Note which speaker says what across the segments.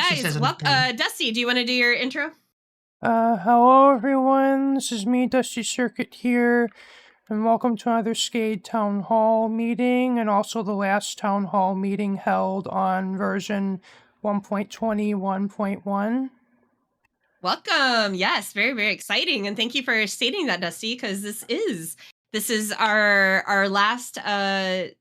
Speaker 1: guys, Dusty, do you want to do your intro?
Speaker 2: Hello everyone, this is me, Dusty Circuit here, and welcome to another Skade Town Hall meeting, and also the last Town Hall meeting held on version 1.21.1.
Speaker 1: Welcome. Yes, very, very exciting. And thank you for stating that, Dusty, because this is our last town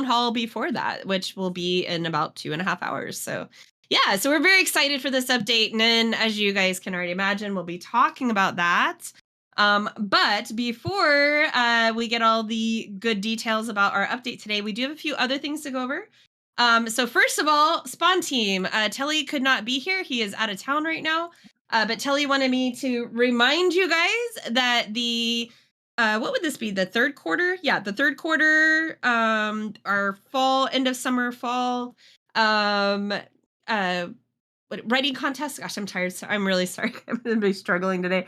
Speaker 1: hall before that, which will be in about 2.5 hours. So yeah, so we're very excited for this update. And then, as you guys can already imagine, we'll be talking about that. But before we get all the good details about our update today, we do have a few other things to go over. So first of all, Spawn Team, Telly could not be here. He is out of town right now. But Telly wanted me to remind you guys that the what would this be? The third quarter? Yeah, the third quarter, our fall, end of summer, fall, writing contest. Gosh, I'm tired. So I'm really sorry. I'm going to be struggling today.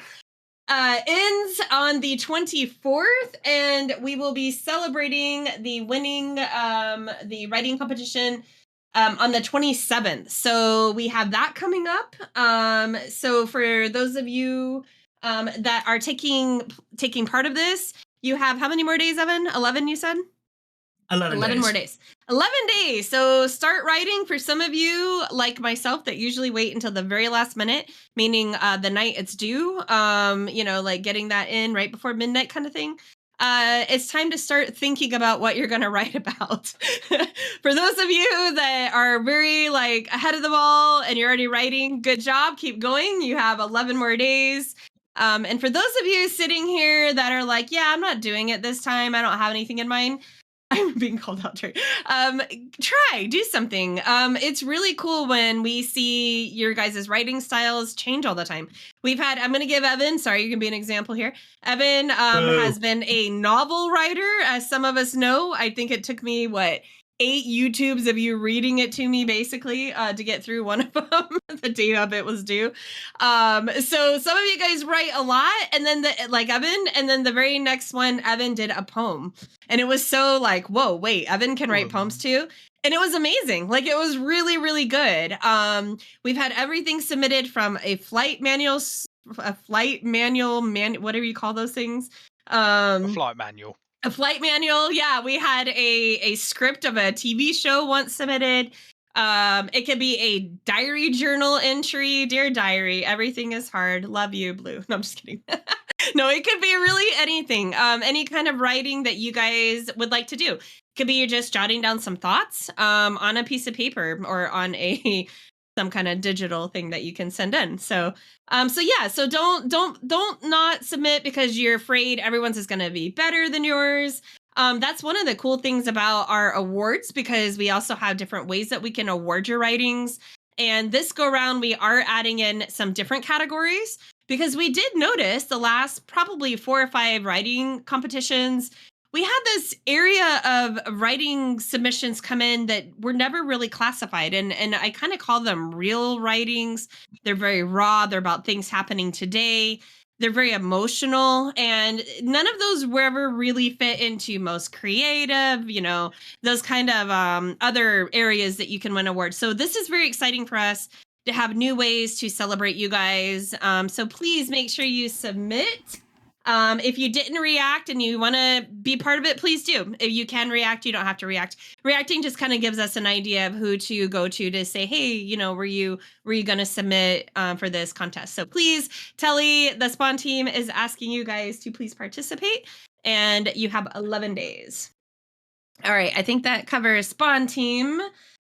Speaker 1: Ends on the 24th, and we will be celebrating the winning the writing competition on the 27th. So we have that coming up. So for those of you that are taking part of this, you have how many more days, Evan? 11, you said? 11 more days. 11 days. So start writing. For some of you, like myself, that usually wait until the very last minute, meaning the night it's due, like getting that in right before midnight kind of thing. It's time to start thinking about what you're going to write about. For those of you that are very ahead of the ball and you're already writing, good job. Keep going. You have 11 more days. And for those of you sitting here that are like, yeah, I'm not doing it this time, I don't have anything in mind, I'm being called out. Do something. It's really cool when we see your guys' writing styles change all the time. I'm going to give Evan, sorry, you can be an example here. Evan has been a novel writer, as some of us know. I think it took me, 8 YouTubes of you reading it to me, basically, to get through one of them. The day of it was due. So some of you guys write a lot, and then Evan, and then the very next one, Evan did a poem. And it was so whoa, wait, Evan can write poems too? And it was amazing. It was really, really good. We've had everything submitted from a flight manual, whatever you call those things.
Speaker 3: A flight manual.
Speaker 1: A flight manual. Yeah, we had a script of a TV show once submitted. It could be a diary journal entry. Dear diary, everything is hard. Love you, Blue. No, I'm just kidding. No, it could be really anything. Any kind of writing that you guys would like to do. It could be you're just jotting down some thoughts on a piece of paper or on some kind of digital thing that you can send in. So don't not submit because you're afraid everyone's is going to be better than yours. That's one of the cool things about our awards, because we also have different ways that we can award your writings. And this go around, we are adding in some different categories, because we did notice the last probably 4 or 5 writing competitions, we had this area of writing submissions come in that were never really classified. And I kind of call them real writings. They're very raw. They're about things happening today. They're very emotional. And none of those were ever really fit into most creative, those kind of other areas that you can win awards. So this is very exciting for us to have new ways to celebrate you guys. So please make sure you submit. If you didn't react and you want to be part of it, please do. If you can react, you don't have to react. Reacting just kind of gives us an idea of who to go to say, hey, were you going to submit for this contest? So please, Telly, the Spawn Team is asking you guys to please participate, and you have 11 days. All right, I think that covers Spawn Team.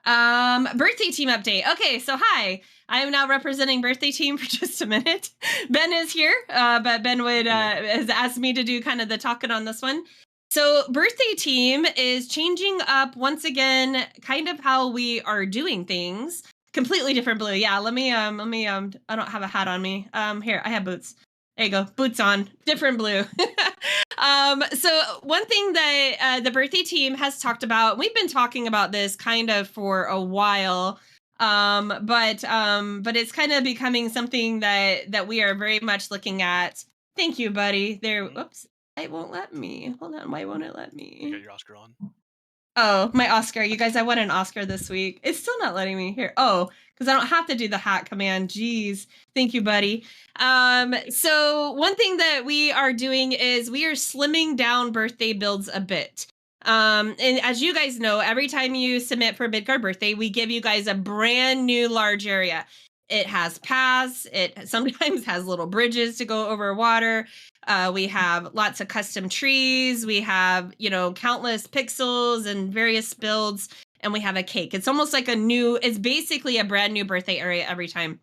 Speaker 1: Birthday Team update. Okay, so hi. I am now representing Birthday Team for just a minute. Ben is here, but Ben has asked me to do kind of the talking on this one. So Birthday Team is changing up once again kind of how we are doing things. Completely different, Blue. Yeah, let me I don't have a hat on me. Here, I have boots. There you go. Boots on. Different Blue. So one thing that the Birthday Team has talked about, we've been talking about this kind of for a while, but it's kind of becoming something that we are very much looking at. Thank you, buddy. There. Oops. It won't let me. Hold on. Why won't it let me?
Speaker 3: Get your Oscar on.
Speaker 1: Oh, my Oscar. You guys, I won an Oscar this week. It's still not letting me here. Oh, because I don't have to do the hat command. Jeez. Thank you, buddy. So one thing that we are doing is we are slimming down birthday builds a bit. And as you guys know, every time you submit for Midgard birthday, we give you guys a brand new large area. It has paths. It sometimes has little bridges to go over water. We have lots of custom trees. We have, countless pixels and various builds, and we have a cake. It's almost like it's basically a brand new birthday area every time.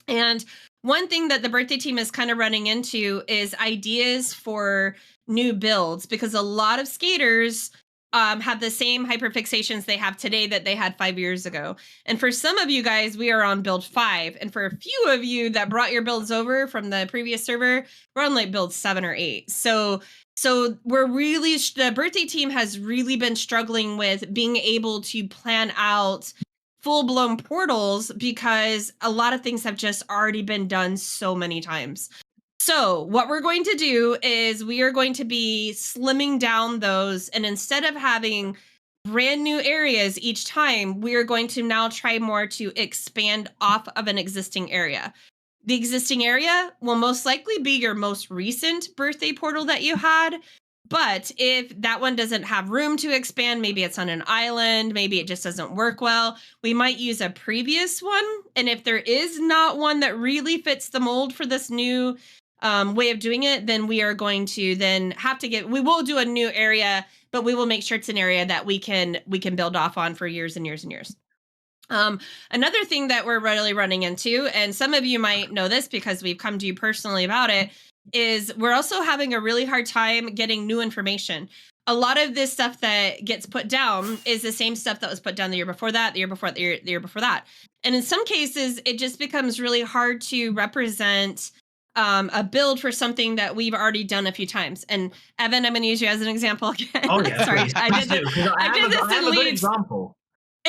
Speaker 1: And one thing that the birthday team is kind of running into is ideas for new builds, because a lot of skaters have the same hyperfixations they have today that they had 5 years ago. And for some of you guys, we are on build 5. And for a few of you that brought your builds over from the previous server, we're on like build 7 or 8. So the birthday team has really been struggling with being able to plan out full-blown portals, because a lot of things have just already been done so many times. So what we're going to do is we are going to be slimming down those, and instead of having brand new areas each time, we are going to now try more to expand off of an existing area. The existing area will most likely be your most recent birthday portal that you had. But if that one doesn't have room to expand, maybe it's on an island, maybe it just doesn't work well, we might use a previous one. And if there is not one that really fits the mold for this new way of doing it, then we are going to then have to we will do a new area, but we will make sure it's an area that we can build off on for years and years and years. Another thing that we're really running into, and some of you might know this because we've come to you personally about it, is we're also having a really hard time getting new information. A lot of this stuff that gets put down is the same stuff that was put down the year before that, the year before, the year before that. And in some cases, it just becomes really hard to represent a build for something that we've already done a few times. And Evan, I'm going to use you as an example again.
Speaker 4: Oh yeah,
Speaker 1: sorry,
Speaker 4: please.
Speaker 1: I did this in lead
Speaker 4: example.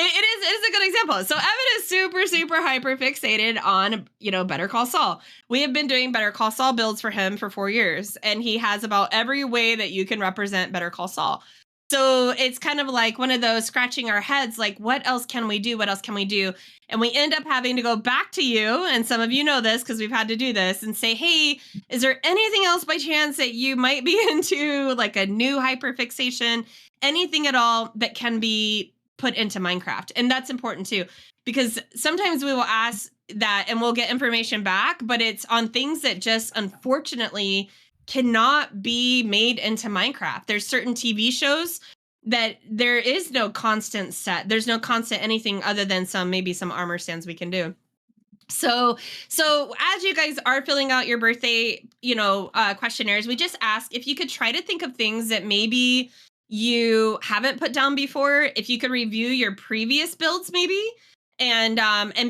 Speaker 1: It is a good example. So Evan is super hyper fixated on, Better Call Saul. We have been doing Better Call Saul builds for him for 4 years, and he has about every way that you can represent Better Call Saul. So it's kind of like one of those scratching our heads, like, what else can we do? What else can we do? And we end up having to go back to you, and some of you know this because we've had to do this, and say, hey, is there anything else by chance that you might be into, like a new hyperfixation, anything at all that can be put into Minecraft? And that's important too, because sometimes we will ask that and we'll get information back, but it's on things that just unfortunately cannot be made into Minecraft. There's certain TV shows that there is no constant set. There's no constant anything other than maybe some armor stands we can do. So as you guys are filling out your birthday, questionnaires, we just ask if you could try to think of things that maybe you haven't put down before. If you could review your previous builds maybe, and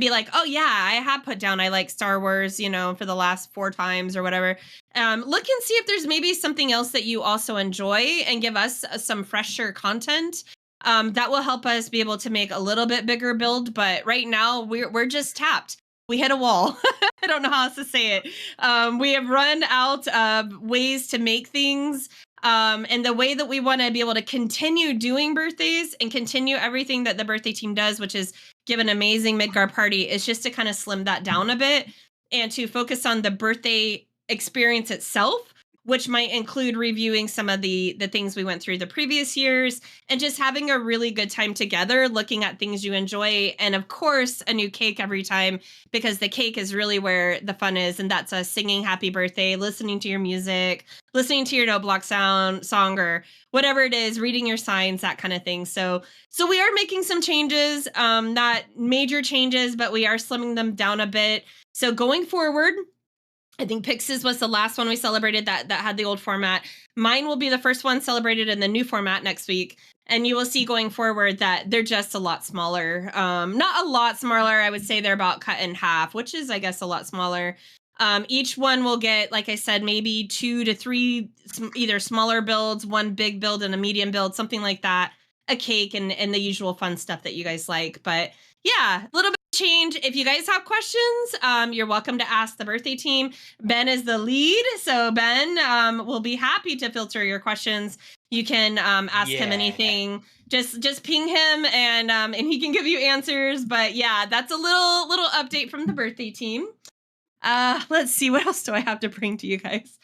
Speaker 1: be like, oh yeah, I have put down, I like Star Wars, for the last 4 times or whatever. Look and see if there's maybe something else that you also enjoy, and give us some fresher content. That will help us be able to make a little bit bigger build. But right now we're just tapped. We hit a wall. I don't know how else to say it. We have run out of ways to make things. And the way that we want to be able to continue doing birthdays and continue everything that the birthday team does, which is give an amazing Midgard party, is just to kind of slim that down a bit and to focus on the birthday experience itself, which might include reviewing some of the things we went through the previous years, and just having a really good time together, looking at things you enjoy. And of course, a new cake every time, because the cake is really where the fun is. And that's us singing happy birthday, listening to your music, listening to your note block song, or whatever it is, reading your signs, that kind of thing. So we are making some changes, not major changes, but we are slimming them down a bit. So going forward, I think Pix's was the last one we celebrated that had the old format. Mine will be the first one celebrated in the new format next week. And you will see going forward that they're just a lot smaller. Not a lot smaller. I would say they're about cut in half, which is, I guess, a lot smaller. Each one will get, like I said, maybe 2 to 3 either smaller builds, 1 big build and a medium build, something like that, a cake, and the usual fun stuff that you guys like. But yeah, a little bit of change. If you guys have questions, you're welcome to ask the birthday team. Ben is the lead, so Ben will be happy to filter your questions. You can ask him anything. Just ping him, and he can give you answers. But yeah, that's a little update from the birthday team. Let's see, what else do I have to bring to you guys?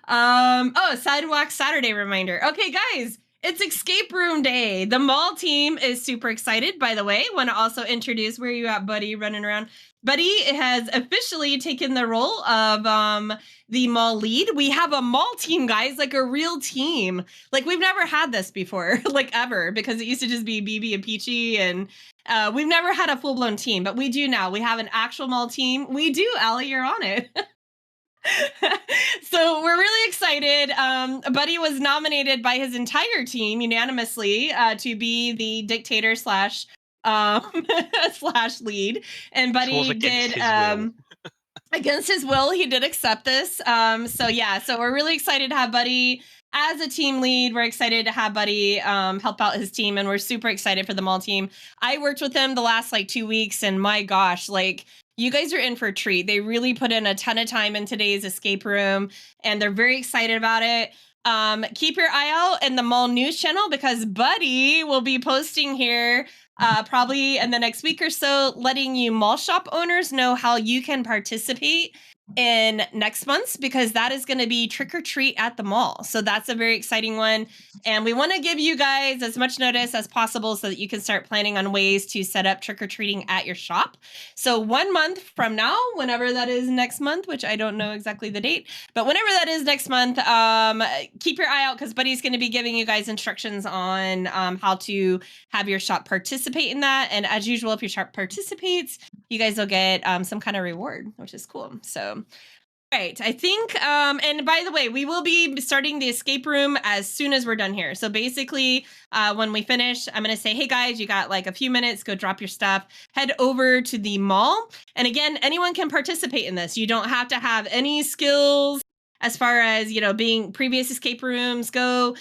Speaker 1: Sidewalk Saturday reminder. Okay, guys, it's escape room day. The mall team is super excited, by the way. Want to also introduce, where you at, Buddy, running around? Buddy has officially taken the role of the mall lead. We have a mall team, guys, like a real team. Like, we've never had this before, like ever, because it used to just be BB and Peachy, and we've never had a full-blown team, but we do now. We have an actual mall team. We do, Allie, you're on it. So we're really excited. Buddy was nominated by his entire team unanimously to be the dictator slash slash lead, and Buddy did against his will. He did accept this. So we're really excited to have Buddy as a team lead. We're excited to have Buddy help out his team, and we're super excited for the mall team. I worked with him the last 2 weeks, and my gosh, you guys are in for a treat. They really put in a ton of time in today's escape room, and they're very excited about it. Keep your eye out in the mall news channel, because Buddy will be posting here probably in the next week or so, letting you mall shop owners know how you can participate in next month's, because that is going to be trick or treat at the mall. So that's a very exciting one. And we want to give you guys as much notice as possible so that you can start planning on ways to set up trick or treating at your shop. So 1 month from now, whenever that is next month, which I don't know exactly the date, but whenever that is next month, keep your eye out, because Buddy's going to be giving you guys instructions on how to have your shop participate in that. And as usual, if your shop participates, you guys will get some kind of reward, which is cool. So, right, I think, and by the way, we will be starting the escape room as soon as we're done here. So basically, when we finish, I'm going to say, hey guys, you got a few minutes, go drop your stuff, head over to the mall. And again, anyone can participate in this. You don't have to have any skills as far as, being previous escape rooms go.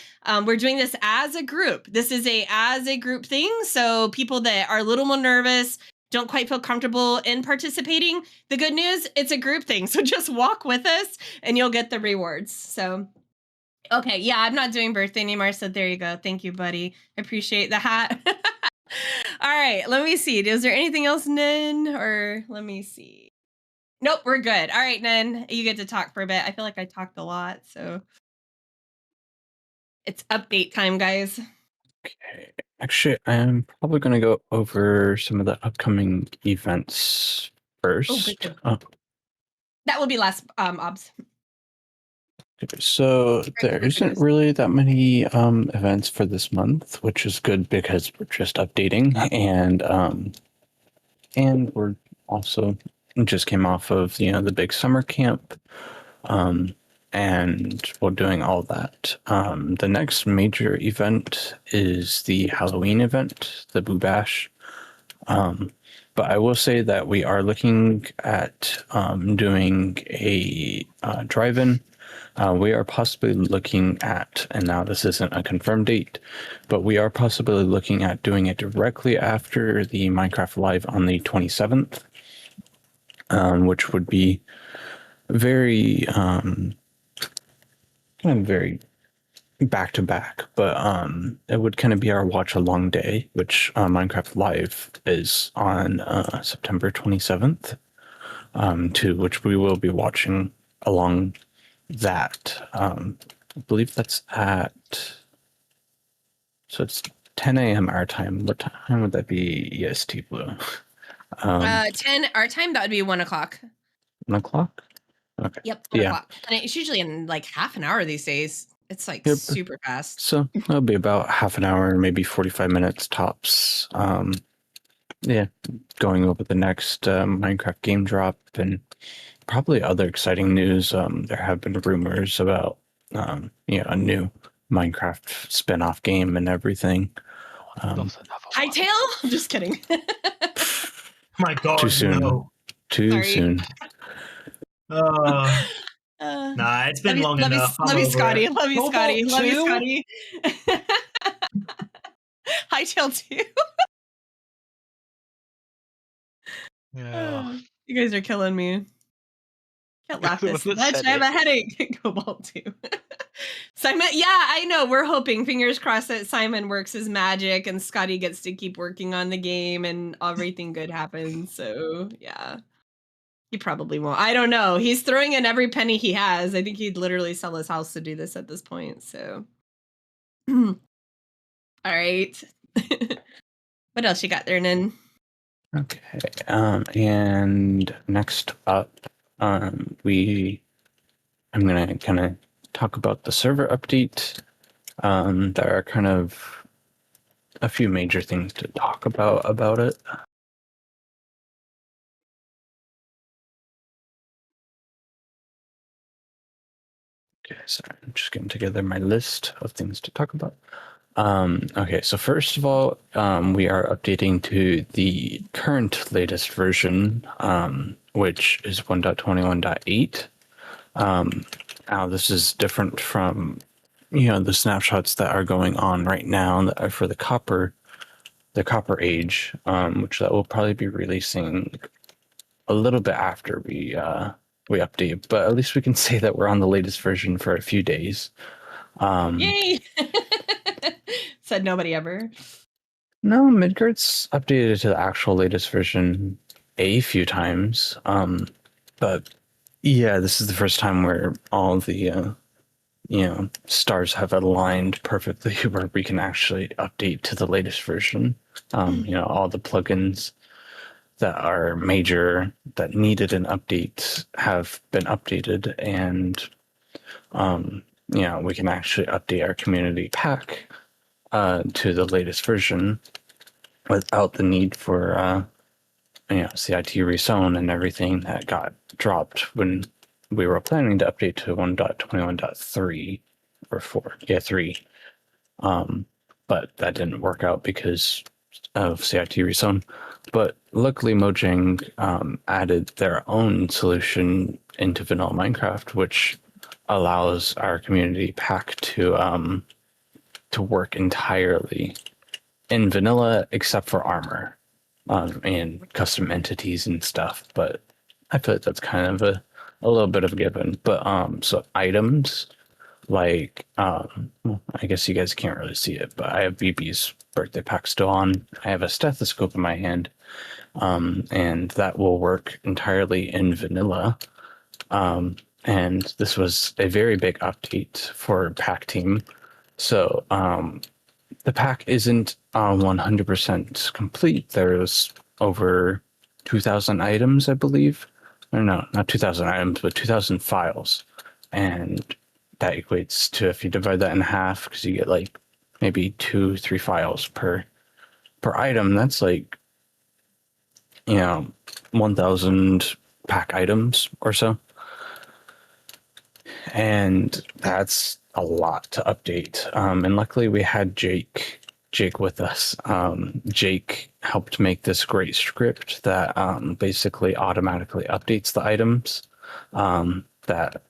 Speaker 1: We're doing this as a group. This is as a group thing. So people that are a little more nervous, don't quite feel comfortable in participating, the good news, it's a group thing. So just walk with us and you'll get the rewards. So, okay. Yeah, I'm not doing birthday anymore. So there you go. Thank you, Buddy. I appreciate the hat. All right. Let me see. Is there anything else, Nen? Or let me see. Nope, we're good. All right, Nen, you get to talk for a bit. I feel like I talked a lot. So it's update time, guys.
Speaker 4: Okay. Actually, I'm probably going to go over some of the upcoming events first.
Speaker 1: That will be last, Obs.
Speaker 4: So there isn't really that many events for this month, which is good because we're just updating, and we're also just came off of the big summer camp. And we're doing all that. The next major event is the Halloween event, the Boo Bash. But I will say that we are looking at doing a drive-in. We are possibly looking at, and now this isn't a confirmed date, but we are possibly looking at doing it directly after the Minecraft Live on the 27th, which would be very kind of very back to back, but it would kind of be our watch along day, which Minecraft Live is on September 27th, to which we will be watching along that. I believe that's so it's 10 a.m. our time. What time would that be EST Blue?
Speaker 1: 10 our time, that would be 1 o'clock.
Speaker 4: 1 o'clock? Okay.
Speaker 1: Yep, 1 o'clock. And it's usually in half an hour these days. It's super fast.
Speaker 4: So that'll be about half an hour, maybe 45 minutes tops. Going over the next Minecraft game drop and probably other exciting news. There have been rumors about a new Minecraft spin-off game and everything.
Speaker 1: Hightail? I'm just kidding.
Speaker 5: My God,
Speaker 4: too soon.
Speaker 5: No.
Speaker 4: Too soon.
Speaker 5: Nah, it's been long enough.
Speaker 1: Love you, Skade. Love you, Skade. Love you, Skade. Hightail 2.
Speaker 3: Yeah.
Speaker 1: You guys are killing me. Can't laugh this much. I have a headache. Cobalt 2. Simon, yeah, I know. We're hoping, fingers crossed, that Simon works his magic and Skade gets to keep working on the game and everything good happens. So, yeah. He probably won't. I don't know. He's throwing in every penny he has. I think he'd literally sell his house to do this at this point. So, all right. What else you got there, Nin?
Speaker 4: Okay. And next up, I'm gonna kind of talk about the server update. There are kind of a few major things to talk about it. Okay, so I'm just getting together my list of things to talk about. Okay, so first of all, we are updating to the current latest version, which is 1.21.8. Now this is different from, the snapshots that are going on right now that are for the copper age, which that will probably be releasing a little bit after we update, but at least we can say that we're on the latest version for a few days.
Speaker 1: Yay! Said nobody ever.
Speaker 4: No, Midgard's updated to the actual latest version a few times. But yeah, this is the first time where all the stars have aligned perfectly where we can actually update to the latest version. All the plugins that are major that needed an update have been updated, and we can actually update our community pack to the latest version without the need for CIT resewn and everything that got dropped when we were planning to update to 1.21.3 or 4. Yeah, 3. But that didn't work out because of CIT resewn. But luckily Mojang added their own solution into vanilla Minecraft, which allows our community pack to work entirely in vanilla except for armor and custom entities and stuff. But I feel like that's kind of a little bit of a given. But so items like well, I guess you guys can't really see it, but I have BB's birthday pack still on. I have a stethoscope in my hand, and that will work entirely in vanilla. And this was a very big update for pack team. So the pack isn't 100% complete. There's over 2,000 items, I believe. Or no, not 2,000 items, but 2,000 files. And that equates to, if you divide that in half, because you get like maybe 2-3 files per item, that's like 1,000 pack items or so. And that's a lot to update. And luckily we had Jake with us. Jake helped make this great script that basically automatically updates the items that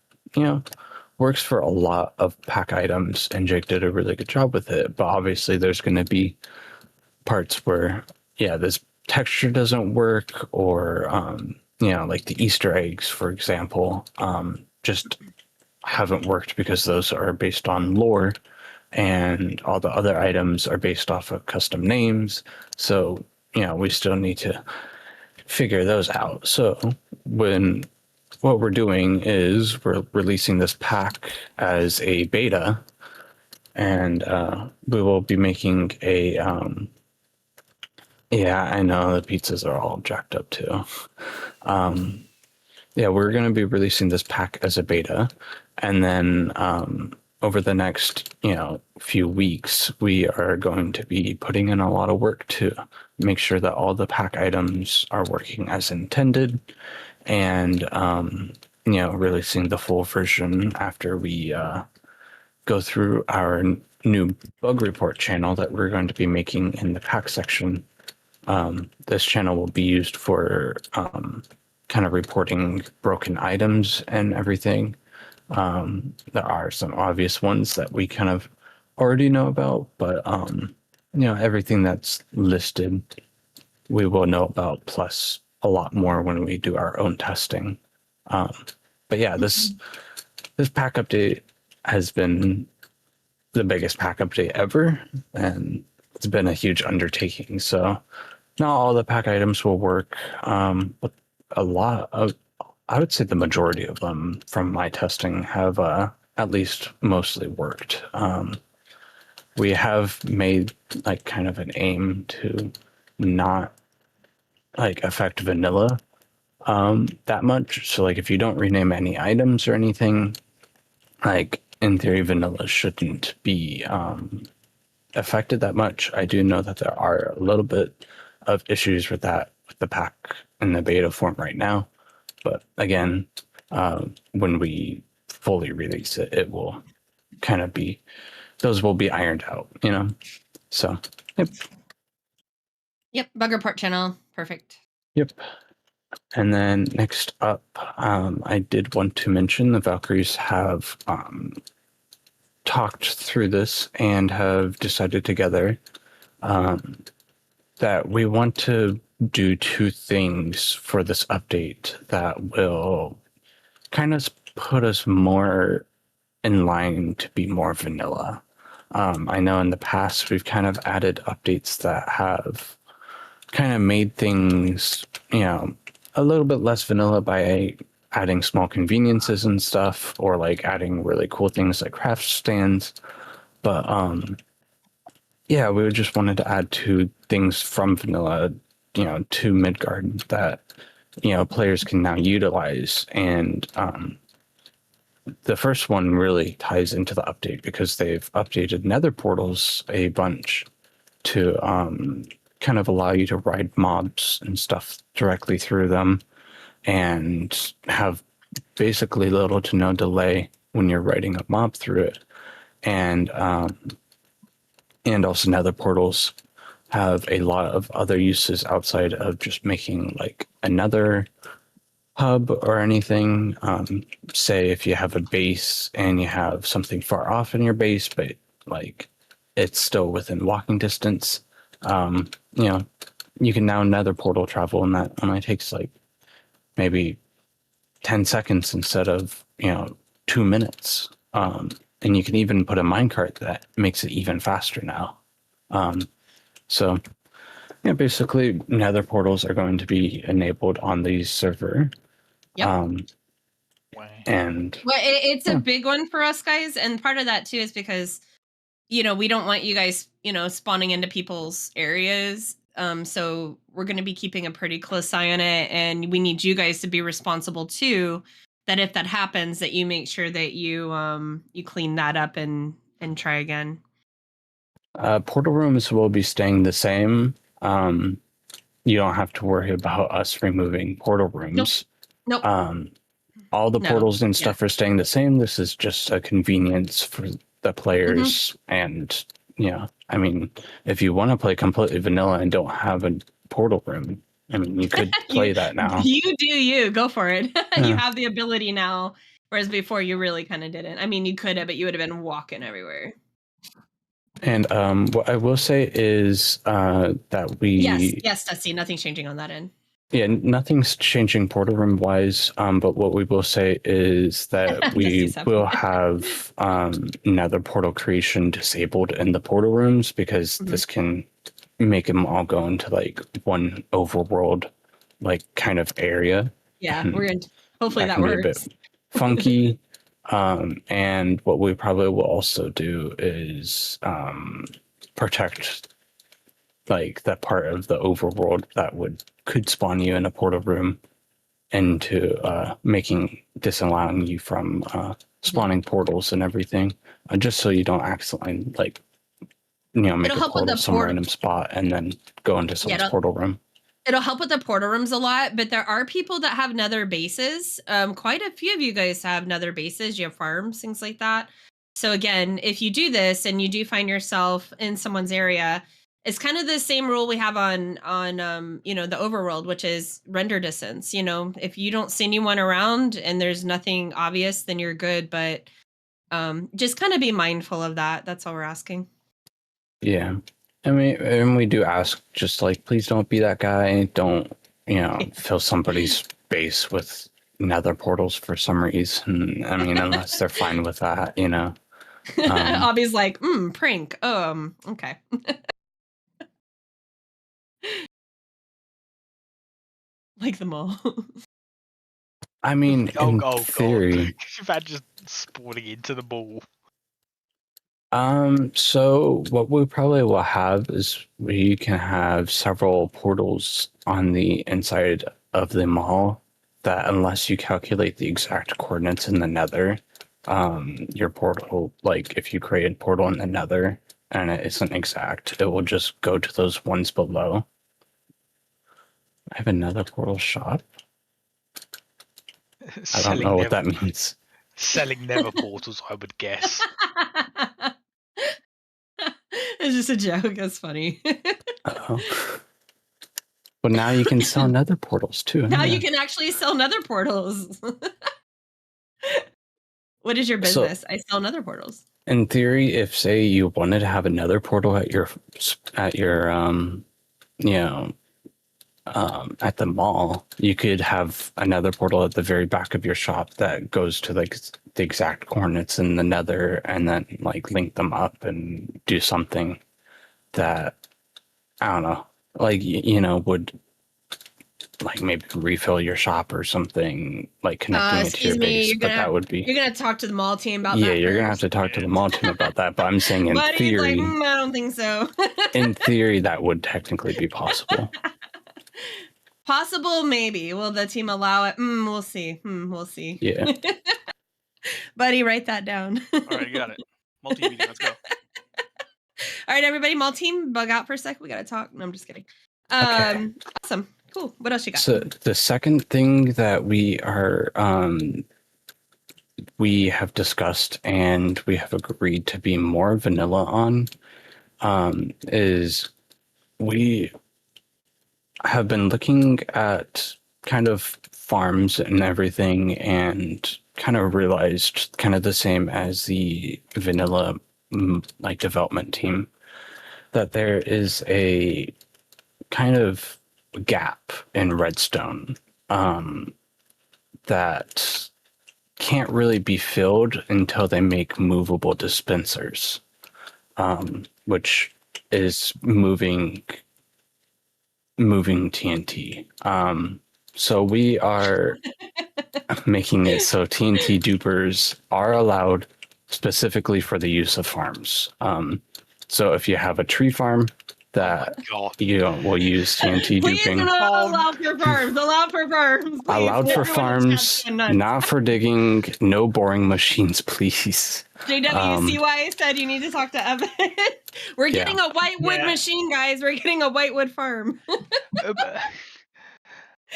Speaker 4: works for a lot of pack items, and Jake did a really good job with it. But obviously there's going to be parts where this texture doesn't work, or like the Easter eggs, for example, just haven't worked because those are based on lore, and all the other items are based off of custom names. So we still need to figure those out. So what we're doing is we're releasing this pack as a beta, and we will be making a I know the pizzas are all jacked up too. We're going to be releasing this pack as a beta, and then over the next few weeks we are going to be putting in a lot of work to make sure that all the pack items are working as intended, and releasing the full version after we go through our new bug report channel that we're going to be making in the pack section. This channel will be used for kind of reporting broken items and everything. There are some obvious ones that we kind of already know about, but everything that's listed we will know about, plus a lot more when we do our own testing. But yeah, this pack update has been the biggest pack update ever, and it's been a huge undertaking. So not all the pack items will work, but a lot of, I would say the majority of them from my testing have at least mostly worked. We have made like kind of an aim to not like affect vanilla that much. So like if you don't rename any items or anything, like in theory vanilla shouldn't be affected that much. I do know that there are a little bit of issues with that with the pack in the beta form right now, but again, when we fully release it, it will kind of be, those will be ironed out, you know. So
Speaker 1: Yep, bug report channel, perfect.
Speaker 4: Yep. And then next up, I did want to mention the Valkyries have talked through this and have decided together that we want to do two things for this update that will kind of put us more in line to be more vanilla. I know in the past we've kind of added updates that have kind of made things, you know, a little bit less vanilla by adding small conveniences and stuff, or like adding really cool things like craft stands. But yeah, we just wanted to add two things from vanilla, you know, to Midgard that, you know, players can now utilize. And the first one really ties into the update because they've updated nether portals a bunch to kind of allow you to ride mobs and stuff directly through them and have basically little to no delay when you're riding a mob through it. And also nether portals have a lot of other uses outside of just making like another hub or anything. Say if you have a base and you have something far off in your base, but like it's still within walking distance, you know, you can now nether portal travel, and that only takes like maybe 10 seconds instead of, you know, 2 minutes. And you can even put a minecart that makes it even faster now. So yeah, basically nether portals are going to be enabled on the server.
Speaker 1: Yep.
Speaker 4: And
Speaker 1: well, it's a big one for us guys, and part of that too is because, you know, we don't want you guys, you know, spawning into people's areas. So we're going to be keeping a pretty close eye on it, and we need you guys to be responsible too. That if that happens, that you make sure that you clean that up and try again.
Speaker 4: Portal rooms will be staying the same. You don't have to worry about us removing portal rooms.
Speaker 1: Nope.
Speaker 4: All the portals and stuff are staying the same. This is just a convenience for the players. And, you know, I mean, if you want to play completely vanilla and don't have a portal room, I mean, you could play that now.
Speaker 1: You go for it. You have the ability now, whereas before you really kind of didn't. I mean, you could have, but you would have been walking everywhere.
Speaker 4: And what I will say is that we...
Speaker 1: Yes, Dusty, nothing's changing on that end.
Speaker 4: Yeah, nothing's changing portal room wise, but what we will say is that we will have nether portal creation disabled in the portal rooms, because this can make them all go into like one overworld like kind of area.
Speaker 1: Yeah, we're going to hopefully that works.
Speaker 4: Be a bit funky. And what we probably will also do is protect like that part of the overworld that could spawn you in a portal room into disallowing you from spawning portals and everything, just so you don't accidentally like, you know, make a portal some random spot and then go into someone's portal room.
Speaker 1: It'll help with the portal rooms a lot, but there are people that have nether bases. Quite a few of you guys have nether bases. You have farms, things like that. So again, if you do this and you do find yourself in someone's area, it's kind of the same rule we have on you know, the overworld, which is render distance. You know, if you don't see anyone around and there's nothing obvious, then you're good. But just kind of be mindful of that. That's all we're asking.
Speaker 4: Yeah. I mean, and we do ask, just like, please don't be that guy. Don't, you know, fill somebody's base with nether portals for some reason. I mean, unless they're fine with that, you know.
Speaker 1: Obby's like, prank. Okay. Like them all.
Speaker 4: I mean, in
Speaker 3: God.
Speaker 4: theory.
Speaker 3: You've had just spawning into the ball.
Speaker 4: So what we probably will have is we can have several portals on the inside of the mall that, unless you calculate the exact coordinates in the nether, your portal, like if you create a portal in the nether and it isn't exact, it will just go to those ones below. I have another portal shop. I don't know what that means.
Speaker 3: Selling nether portals, I would guess.
Speaker 1: It's just a joke. That's funny.
Speaker 4: Oh. But now you can sell nether portals too.
Speaker 1: Now you can actually sell nether portals. What is your business? I sell nether portals.
Speaker 4: In theory, if say you wanted to have another portal at your at the mall, you could have another portal at the very back of your shop that goes to like the exact coordinates in the nether, and then like link them up and do something that, I don't know, like, would like maybe refill your shop or something, like connecting it to your base. But that would be,
Speaker 1: you're gonna talk to the mall team about that.
Speaker 4: Yeah, you're gonna have to talk to the mall team about that. But I'm saying in theory,
Speaker 1: like, I don't think so.
Speaker 4: In theory, that would technically be possible.
Speaker 1: Possible, maybe. Will the team allow it? We'll see. We'll see.
Speaker 4: Yeah.
Speaker 1: Buddy, write that down.
Speaker 3: All right, you got it. Multi-meeting, let's go.
Speaker 1: All right, everybody, mall team, bug out for a sec. We gotta talk. No, I'm just kidding.
Speaker 4: Okay.
Speaker 1: Awesome. Cool. What else you got?
Speaker 4: So the second thing that we have discussed and we have agreed to be more vanilla on is we have been looking at kind of farms and everything, and kind of realized, kind of the same as the vanilla like development team, that there is a kind of gap in redstone that can't really be filled until they make movable dispensers, which is moving TNT. So we are making it so TNT dupers are allowed specifically for the use of farms. So if you have a tree farm that will use TNT duping.
Speaker 1: Allow for farms. Allow for farms. Please.
Speaker 4: Allowed for farms, not for digging. No boring machines, please.
Speaker 1: JW, see why I said you need to talk to Evan? We're getting a white wood machine, guys. We're getting a white wood farm.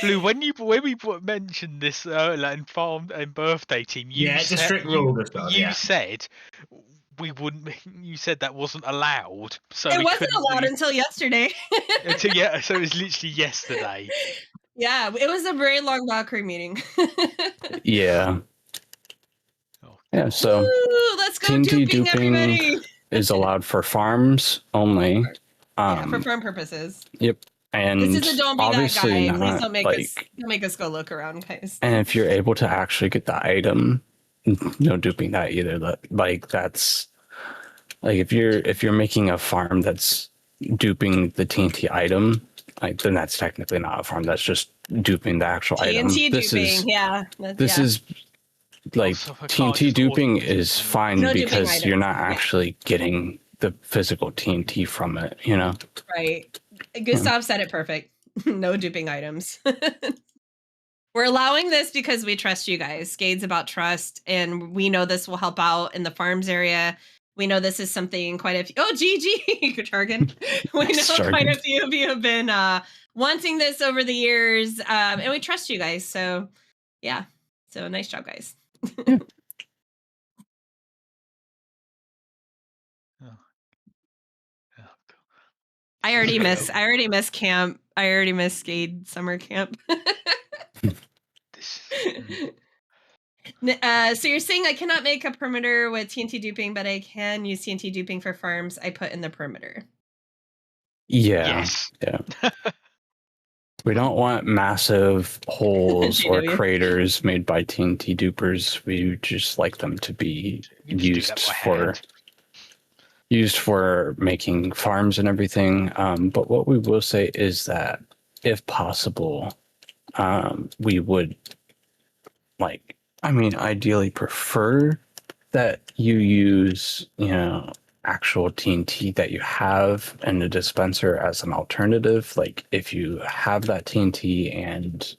Speaker 3: Blue, when we mentioned this like farm and birthday team,
Speaker 5: it's a strict rule.
Speaker 3: You said we wouldn't. You said that wasn't allowed. So
Speaker 1: it wasn't allowed until yesterday.
Speaker 3: So it was literally yesterday.
Speaker 1: Yeah, it was a very long Valkyrie meeting.
Speaker 4: Yeah. Yeah, so
Speaker 1: let's go
Speaker 4: TNT
Speaker 1: duping everybody.
Speaker 4: is allowed for farms only.
Speaker 1: For farm purposes.
Speaker 4: Yep. And
Speaker 1: this is a don't be that guy.
Speaker 4: Not,
Speaker 1: please don't make us go look around, guys.
Speaker 4: And if you're able to actually get the item, no duping that either. That's like if you're making a farm that's duping the TNT item, then that's technically not a farm. That's just duping the actual item.
Speaker 1: TNT duping,
Speaker 4: is like TNT duping is fine because you're not actually getting the physical TNT from it,
Speaker 1: Right. Gustav said it perfect. No duping items. We're allowing this because we trust you guys. Skade's about trust, and we know this will help out in the farms area. We know this is something quite a few. Oh, GG, jargon. We know quite a few of you have been wanting this over the years, and we trust you guys. So, yeah. So, nice job, guys. I already miss camp. I already miss Skade summer camp. So you're saying I cannot make a perimeter with TNT duping, but I can use TNT duping for farms I put in the perimeter.
Speaker 4: Yeah.
Speaker 3: Yes.
Speaker 4: Yeah. We don't want massive holes or
Speaker 1: GW.
Speaker 4: craters made by TNT dupers. We just like them to be
Speaker 3: You just do that
Speaker 4: used
Speaker 3: by
Speaker 4: for
Speaker 3: hand.
Speaker 4: making farms and everything. But what we will say is that if possible, we would ideally prefer that you use, actual TNT that you have in the dispenser as an alternative. Like if you have that TNT and,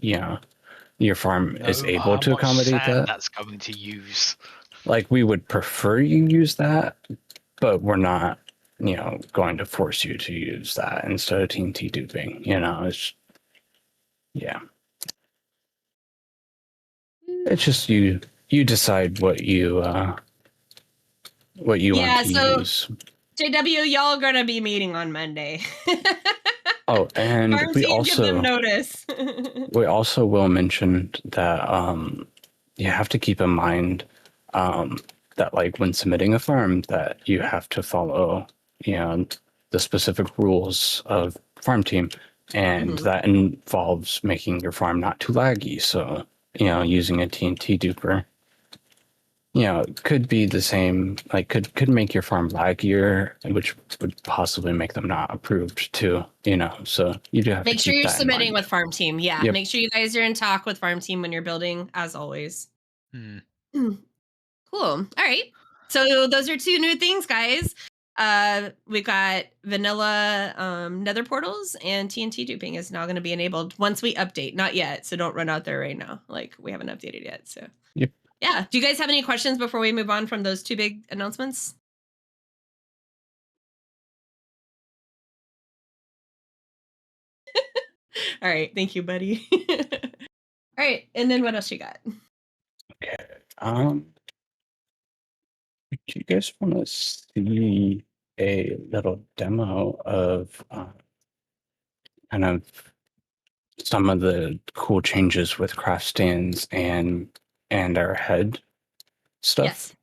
Speaker 4: your farm is able
Speaker 3: How
Speaker 4: to
Speaker 3: much
Speaker 4: accommodate
Speaker 3: sand
Speaker 4: that,
Speaker 3: that's going to use.
Speaker 4: like we would prefer you use that, but we're not, going to force you to use that instead of TNT duping. Yeah. It's just you decide what you want to
Speaker 1: so
Speaker 4: use.
Speaker 1: JW, y'all are gonna be meeting on Monday.
Speaker 4: Oh, and
Speaker 1: Farm team, give them notice.
Speaker 4: we also will mention that you have to keep in mind that like when submitting a farm that you have to follow, the specific rules of farm team, and that involves making your farm not too laggy. So, using a TNT duper, could be the same, like could make your farm laggier, which would possibly make them not approved too, so you do have
Speaker 1: Make
Speaker 4: to
Speaker 1: sure
Speaker 4: keep
Speaker 1: you're
Speaker 4: that in
Speaker 1: submitting
Speaker 4: mind.
Speaker 1: with farm team. Yeah.
Speaker 4: Yep.
Speaker 1: Make sure you guys are in talk with farm team when you're building, as always. Cool. All right. So those are 2 new things, guys. We've got vanilla nether portals, and TNT duping is now going to be enabled once we update. Not yet, so don't run out there right now. Like we haven't updated yet. So
Speaker 4: Yep.
Speaker 1: Yeah. Do you guys have any questions before we move on from those 2 big announcements? All right. Thank you, buddy. All right. And then what else you got?
Speaker 4: Okay. Do you guys want to see a little demo of kind of some of the cool changes with craft stands and our head stuff?
Speaker 1: Yes.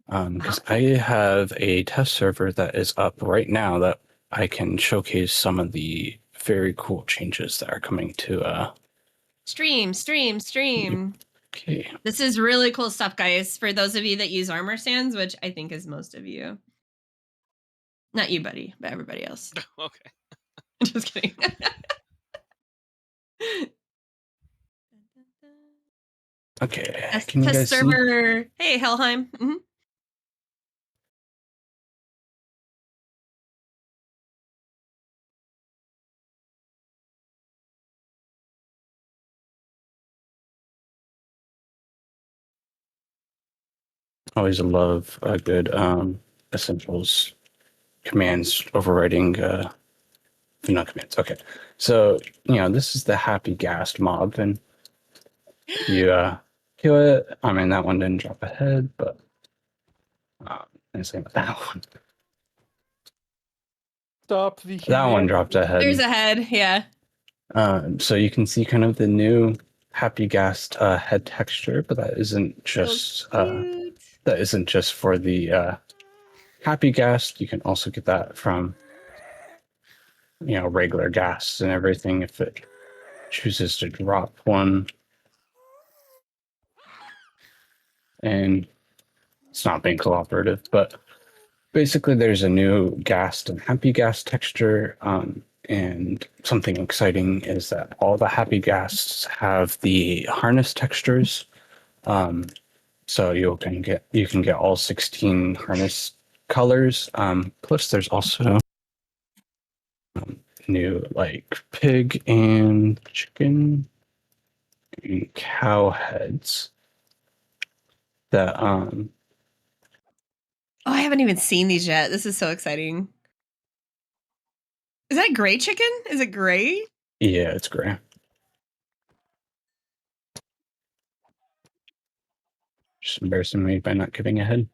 Speaker 4: Because I have a test server that is up right now that I can showcase some of the very cool changes that are coming to
Speaker 1: Stream.
Speaker 4: Okay.
Speaker 1: This is really cool stuff, guys, for those of you that use armor stands, which I think is most of you. Not you, buddy, but everybody else.
Speaker 3: Okay.
Speaker 1: Just kidding.
Speaker 4: Okay.
Speaker 1: Can you guys server. See? Hey, Helheim.
Speaker 4: Always love a good essentials commands overriding not commands. Okay, so this is the happy ghast mob, and you kill it. I mean, that one didn't drop a head, but and same with that one.
Speaker 3: Stop the
Speaker 4: That one dropped a head.
Speaker 1: There's a head, yeah.
Speaker 4: So you can see kind of the new happy ghast head texture, but that isn't just for the happy ghast. You can also get that from regular ghast and everything if it chooses to drop one. And it's not being cooperative, but basically there's a new ghast and happy ghast texture. And something exciting is that all the happy ghasts have the harness textures. So you can get all 16 harness colors. Plus there's also new like pig and chicken and cow heads that
Speaker 1: Oh, I haven't even seen these yet. This is so exciting. Is that gray chicken? Is it gray?
Speaker 4: Yeah, it's gray. Just embarrassing me by not giving a head.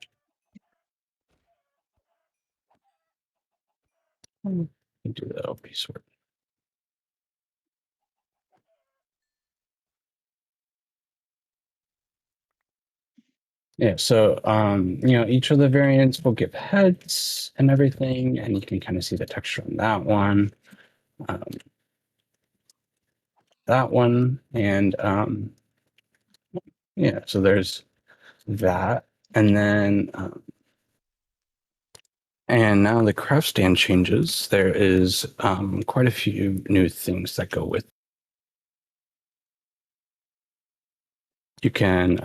Speaker 4: Do the LP sort. Yeah, so each of the variants will give heads and everything, and you can kind of see the texture on that one. that one. And yeah, so there's that. And then and now the craft stand changes. There is quite a few new things that go with. You can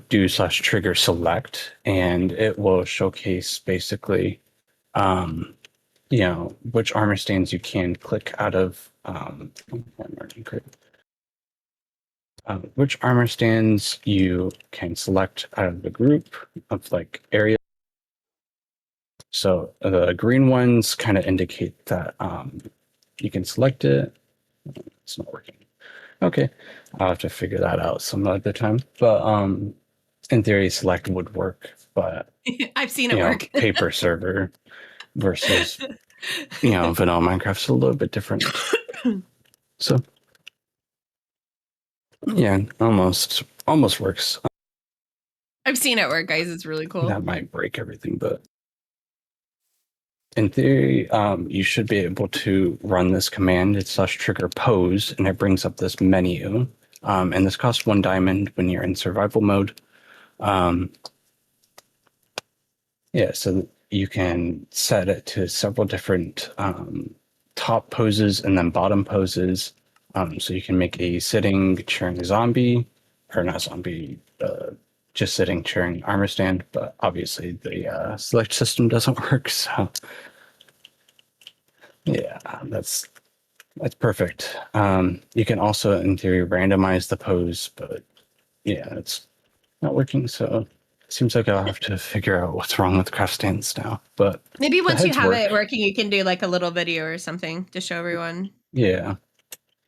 Speaker 4: do /trigger select, and it will showcase basically, you know, which armor stands you can click out of. Which armor stands you can select out of the group of like area. So the green ones kind of indicate that you can select it. It's not working. Okay, I'll have to figure that out some other time. But in theory, select would work, but
Speaker 1: I've seen it work.
Speaker 4: Paper server versus vanilla Minecraft's a little bit different. So yeah, almost works.
Speaker 1: I've seen it work, guys. It's really cool.
Speaker 4: That might break everything, but in theory, you should be able to run this command. It's /trigger pose, and it brings up this menu. And this costs 1 diamond when you're in survival mode. Yeah, so you can set it to several different top poses and then bottom poses. So you can make a sitting cheering zombie, or not zombie, just sitting cheering armor stand, but obviously the select system doesn't work, so yeah, that's perfect. You can also, in theory, randomize the pose, but yeah, it's not working, so it seems like I'll have to figure out what's wrong with craft stands now. But
Speaker 1: maybe once you have it working, you can do like a little video or something to show everyone.
Speaker 4: Yeah.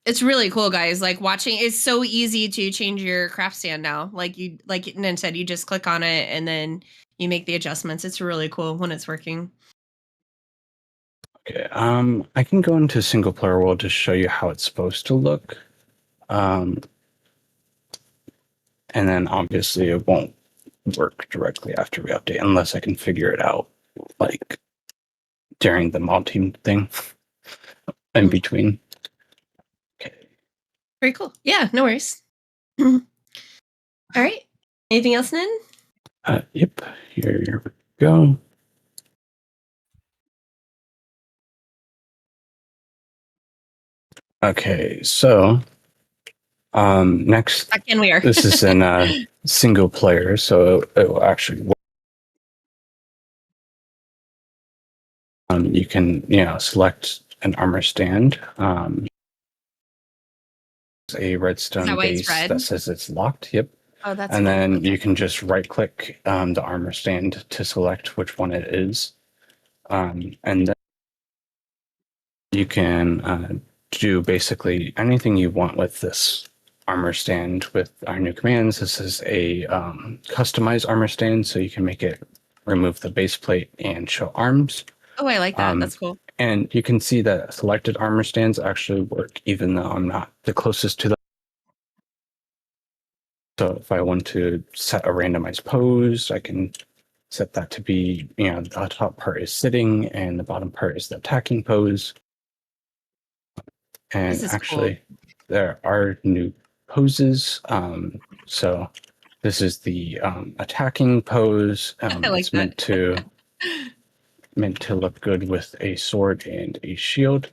Speaker 1: It's really cool, guys. Like watching, it's so easy to change your craft stand now. Like Nen said, you just click on it and then you make the adjustments. It's really cool when it's working.
Speaker 4: Okay, I can go into single player world to show you how it's supposed to look. And then obviously it won't work directly after we update unless I can figure it out like during the mod team thing in between. Okay.
Speaker 1: Very cool. Yeah, no worries. All right. Anything else, Nen?
Speaker 4: Yep. Here we go. Okay, so next
Speaker 1: Again, we are.
Speaker 4: this is in single player, so it will actually work. You can select an armor stand. A redstone base that says it's locked. Yep.
Speaker 1: Oh, that's
Speaker 4: and
Speaker 1: cool.
Speaker 4: then you can just right click the armor stand to select which one it is. And then you can do basically anything you want with this armor stand with our new commands. This is a customized armor stand, so you can make it remove the base plate and show arms.
Speaker 1: Oh, I like that. That's cool.
Speaker 4: And you can see that selected armor stands actually work even though I'm not the closest to them. So if I want to set a randomized pose, I can set that to be, the top part is sitting and the bottom part is the attacking pose. And actually, there are new poses. So this is the attacking pose. It's meant to look good with a sword and a shield.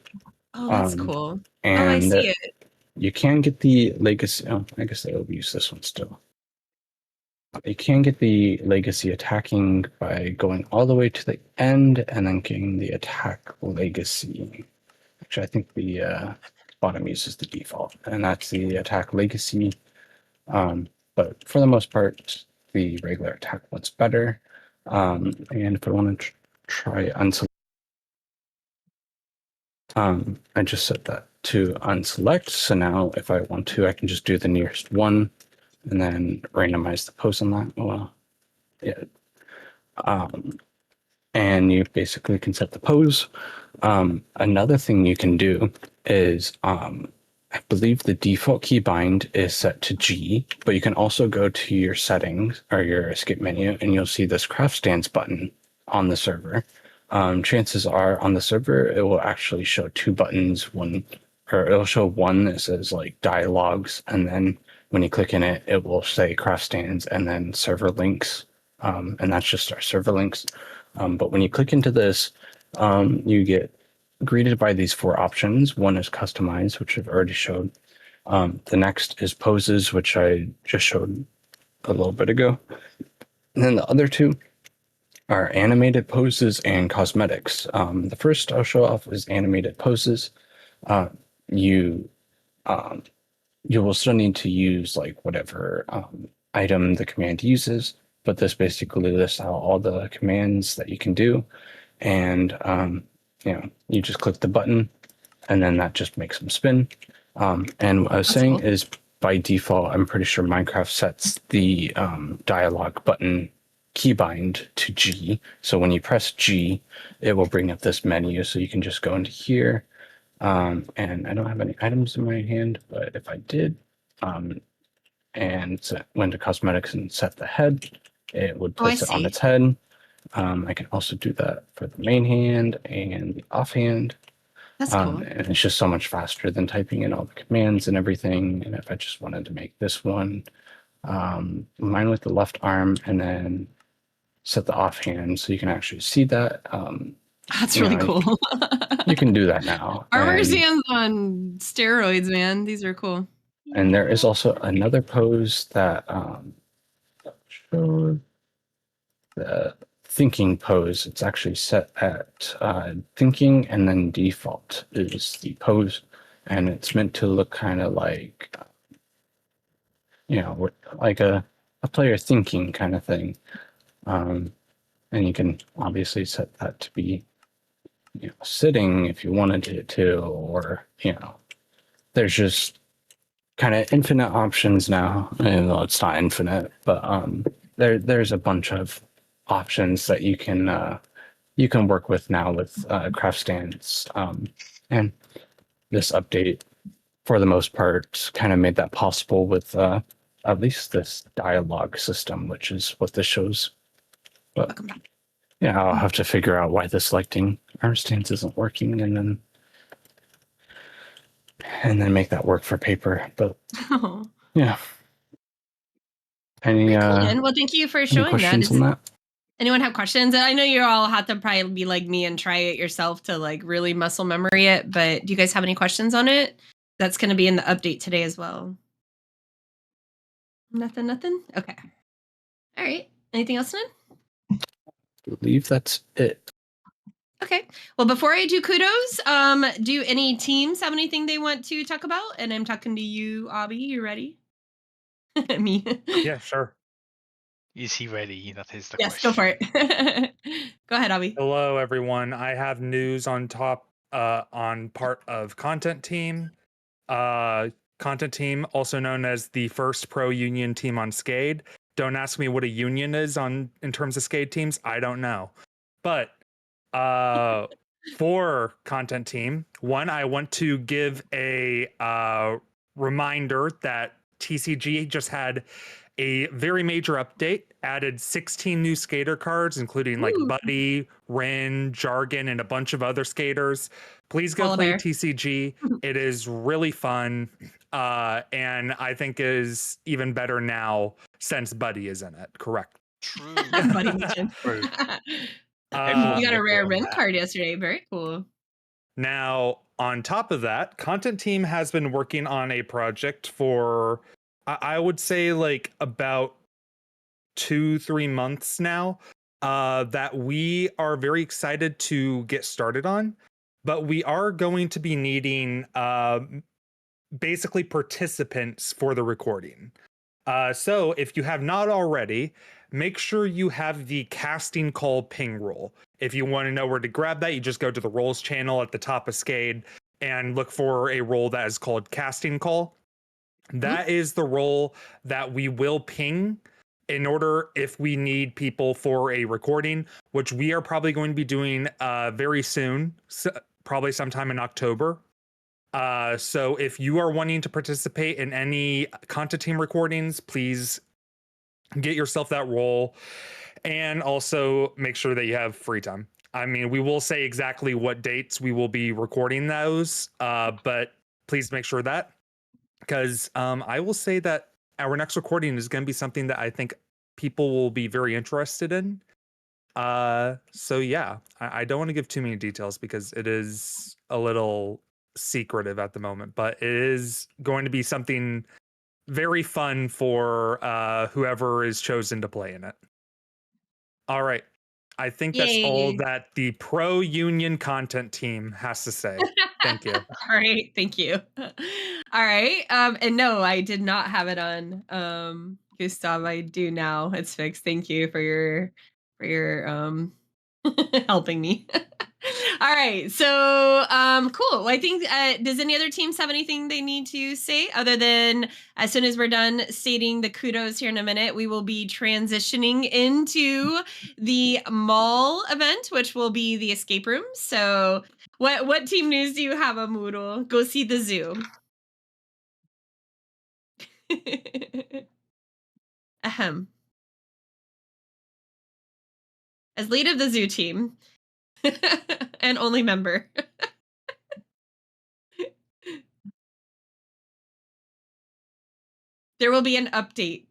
Speaker 1: Oh, that's cool.
Speaker 4: And
Speaker 1: I see it.
Speaker 4: You can get the legacy. Oh, I guess they'll use this one still. You can get the legacy attacking by going all the way to the end and then getting the attack legacy. Actually, I think the bottom uses the default, and that's the attack legacy. But for the most part, the regular attack one's better. And if I want to try unselect, I just set that to unselect. So now if I want to, I can just do the nearest one and then randomize the pose on that. Well, yeah. And you basically can set the pose. Another thing you can do is, I believe the default keybind is set to G, but you can also go to your settings or your escape menu and you'll see this craft stands button on the server. Chances are on the server, it will actually show 2 buttons, one or it'll show one that says like dialogues, and then when you click in it, it will say craft stands and then server links. And that's just our server links. But when you click into this, you get greeted by these 4 options. One is customize, which I've already showed. The next is poses, which I just showed a little bit ago. And then the other 2 are animated poses and cosmetics. The first I'll show off is animated poses. You will still need to use like whatever item the command uses, but this basically lists out all the commands that you can do. And you just click the button and then that just makes them spin. And what I was saying is by default, I'm pretty sure Minecraft sets the dialogue button keybind to G. So when you press G, it will bring up this menu. So you can just go into here. And I don't have any items in my hand, but if I did, and went to cosmetics and set the head, it would place it on its head. I can also do that for the main hand and the offhand.
Speaker 1: That's cool.
Speaker 4: And it's just so much faster than typing in all the commands and everything. And if I just wanted to make this one, mine with the left arm, and then set the offhand so you can actually see that.
Speaker 1: That's really cool.
Speaker 4: You can do that now.
Speaker 1: Armor Sam's on steroids, man. These are cool.
Speaker 4: And there is also another pose that showed the thinking pose. It's actually set at thinking, and then default is the pose, and it's meant to look kind of like like a player thinking kind of thing. And you can obviously set that to be sitting if you wanted it to, or there's just kind of infinite options now. Well, it's not infinite, but there's a bunch of options that you can work with now with craft stands. And this update, for the most part, kind of made that possible with at least this dialogue system, which is what this shows. But
Speaker 1: Welcome back.
Speaker 4: yeah, I'll have to figure out why the selecting arm stance isn't working, and then make that work for paper. But yeah. Any
Speaker 1: well, thank you for showing
Speaker 4: questions
Speaker 1: that.
Speaker 4: on that?
Speaker 1: Anyone have questions? I know you all have to probably be like me and try it yourself to like really muscle memory it, but do you guys have any questions on it? That's going to be in the update today as well. Nothing? Okay. All right. Anything else, Ned?
Speaker 4: I believe that's it.
Speaker 1: Okay. Well, before I do kudos, do any teams have anything they want to talk about? And I'm talking to you, Abby. You ready? Me.
Speaker 6: Yeah, sure.
Speaker 3: Is he ready? That is the
Speaker 1: Yes,
Speaker 3: question.
Speaker 1: go for it. Go ahead, Abby.
Speaker 6: Hello, everyone. I have news on part of Content Team. Content Team, also known as the first pro union team on Skade. Don't ask me what a union is in terms of Skade teams. I don't know. But for Content Team, one, I want to give a reminder that TCG just had a very major update, added 16 new skater cards, including like Buddy, Rin, Jargon, and a bunch of other skaters. Please go play TCG. It is really fun. And I think is even better now since Buddy is in it. Correct.
Speaker 3: True.
Speaker 1: Buddy mentioned.
Speaker 3: True.
Speaker 1: You got a rare Rin card yesterday. Very cool.
Speaker 6: Now, on top of that, Content Team has been working on a project for, I would say, like about 2-3 months now, that we are very excited to get started on. But we are going to be needing basically participants for the recording. So if you have not already, make sure you have the casting call ping rule. If you want to know where to grab that, you just go to the roles channel at the top of Skade and look for a role that is called casting call. That is the role that we will ping in order if we need people for a recording, which we are probably going to be doing very soon, probably sometime in October. So if you are wanting to participate in any Content Team recordings, please get yourself that role, and also make sure that you have free time. I mean, we will say exactly what dates we will be recording those, but please make sure that, because I will say that our next recording is going to be something that I think people will be very interested in. So yeah, I don't want to give too many details because it is a little secretive at the moment, but it is going to be something very fun for whoever is chosen to play in it. All right. I think that's all
Speaker 1: Yay.
Speaker 6: that the pro union content team has to say. Thank you.
Speaker 1: All right, thank you. All right. And no, I did not have it on. Gustav, I do now. It's fixed. Thank you for your helping me. All right. So cool. Well, I think does any other teams have anything they need to say other than as soon as we're done stating the kudos here in a minute, we will be transitioning into the mall event, which will be the escape room. So what team news do you have, Amuro? Go see the zoo. Ahem. As lead of the zoo team and only member. There will be an update.